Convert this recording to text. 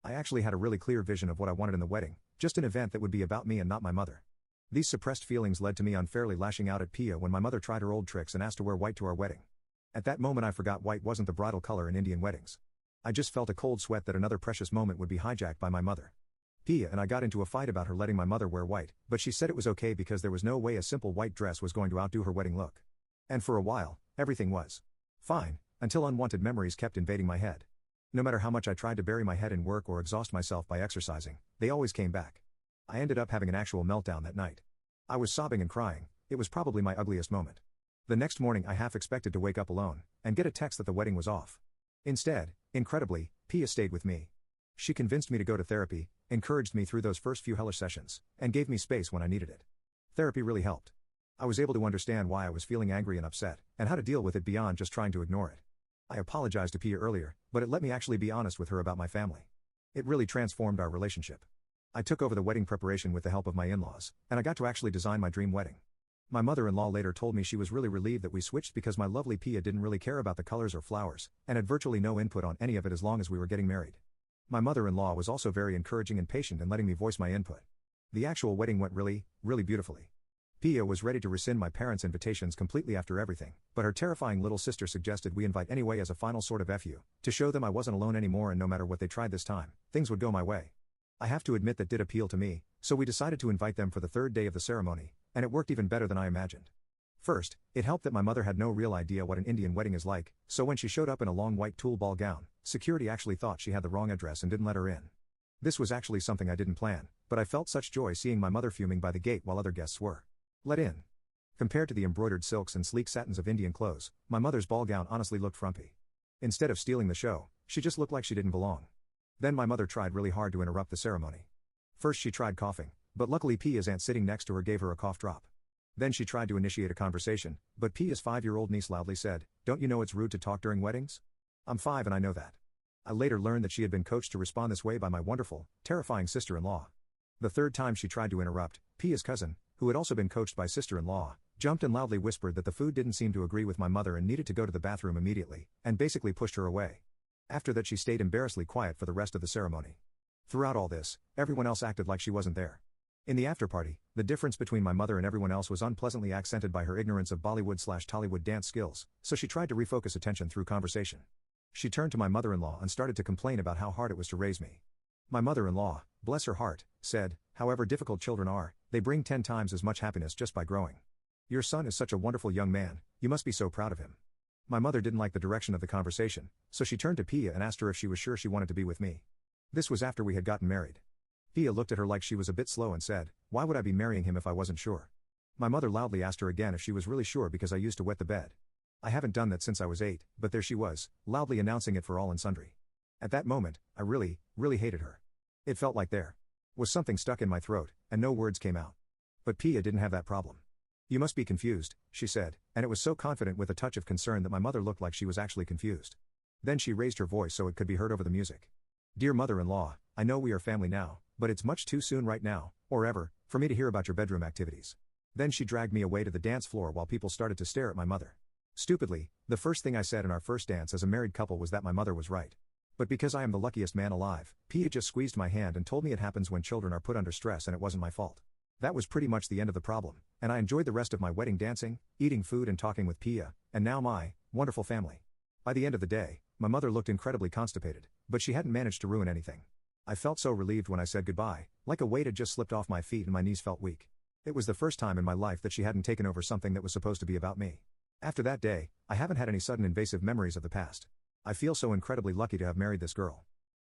I actually had a really clear vision of what I wanted in the wedding, just an event that would be about me and not my mother. These suppressed feelings led to me unfairly lashing out at Pia when my mother tried her old tricks and asked to wear white to our wedding. At that moment I forgot white wasn't the bridal color in Indian weddings. I just felt a cold sweat that another precious moment would be hijacked by my mother. Pia and I got into a fight about her letting my mother wear white, but she said it was okay because there was no way a simple white dress was going to outdo her wedding look. And for a while, everything was fine, until unwanted memories kept invading my head. No matter how much I tried to bury my head in work or exhaust myself by exercising, they always came back. I ended up having an actual meltdown that night. I was sobbing and crying. It was probably my ugliest moment. The next morning I half expected to wake up alone and get a text that the wedding was off. Instead, incredibly, Pia stayed with me. She convinced me to go to therapy, encouraged me through those first few hellish sessions, and gave me space when I needed it. Therapy really helped. I was able to understand why I was feeling angry and upset, and how to deal with it beyond just trying to ignore it. I apologized to Pia earlier, but it let me actually be honest with her about my family. It really transformed our relationship. I took over the wedding preparation with the help of my in-laws, and I got to actually design my dream wedding. My mother-in-law later told me she was really relieved that we switched because my lovely Pia didn't really care about the colors or flowers, and had virtually no input on any of it as long as we were getting married. My mother-in-law was also very encouraging and patient in letting me voice my input. The actual wedding went really beautifully. Pia was ready to rescind my parents' invitations completely after everything, but her terrifying little sister suggested we invite anyway as a final sort of FU, to show them I wasn't alone anymore and no matter what they tried this time, things would go my way. I have to admit that did appeal to me, so we decided to invite them for the third day of the ceremony, and it worked even better than I imagined. First, it helped that my mother had no real idea what an Indian wedding is like, so when she showed up in a long white tulle ball gown, security actually thought she had the wrong address and didn't let her in. This was actually something I didn't plan, but I felt such joy seeing my mother fuming by the gate while other guests were let in. Compared to the embroidered silks and sleek satins of Indian clothes, my mother's ball gown honestly looked frumpy. Instead of stealing the show, she just looked like she didn't belong. Then my mother tried really hard to interrupt the ceremony. First she tried coughing, but luckily Pia's aunt sitting next to her gave her a cough drop. Then she tried to initiate a conversation, but Pia's 5-year-old niece loudly said, "Don't you know it's rude to talk during weddings? I'm 5 and I know that." I later learned that she had been coached to respond this way by my wonderful, terrifying sister-in-law. The third time she tried to interrupt, Pia's cousin, who had also been coached by sister-in-law, jumped and loudly whispered that the food didn't seem to agree with my mother and needed to go to the bathroom immediately, and basically pushed her away. After that she stayed embarrassedly quiet for the rest of the ceremony. Throughout all this, everyone else acted like she wasn't there. In the after-party, the difference between my mother and everyone else was unpleasantly accented by her ignorance of Bollywood/Tollywood dance skills, so she tried to refocus attention through conversation. She turned to my mother-in-law and started to complain about how hard it was to raise me. My mother-in-law, bless her heart, said, "However difficult children are, they bring 10 times as much happiness just by growing. Your son is such a wonderful young man, you must be so proud of him." My mother didn't like the direction of the conversation, so she turned to Pia and asked her if she was sure she wanted to be with me. This was after we had gotten married. Pia looked at her like she was a bit slow and said, "Why would I be marrying him if I wasn't sure?" My mother loudly asked her again if she was really sure because I used to wet the bed. I haven't done that since I was 8, but there she was, loudly announcing it for all and sundry. At that moment, I really hated her. It felt like there was something stuck in my throat, and no words came out. But Pia didn't have that problem. "You must be confused," she said, and it was so confident with a touch of concern that my mother looked like she was actually confused. Then she raised her voice so it could be heard over the music. "Dear mother-in-law, I know we are family now, but it's much too soon right now, or ever, for me to hear about your bedroom activities." Then she dragged me away to the dance floor while people started to stare at my mother. Stupidly, the first thing I said in our first dance as a married couple was that my mother was right. But because I am the luckiest man alive, Pia just squeezed my hand and told me it happens when children are put under stress and it wasn't my fault. That was pretty much the end of the problem, and I enjoyed the rest of my wedding dancing, eating food and talking with Pia, and now my wonderful family. By the end of the day, my mother looked incredibly constipated, but she hadn't managed to ruin anything. I felt so relieved when I said goodbye, like a weight had just slipped off my feet and my knees felt weak. It was the first time in my life that she hadn't taken over something that was supposed to be about me. After that day, I haven't had any sudden invasive memories of the past. I feel so incredibly lucky to have married this girl.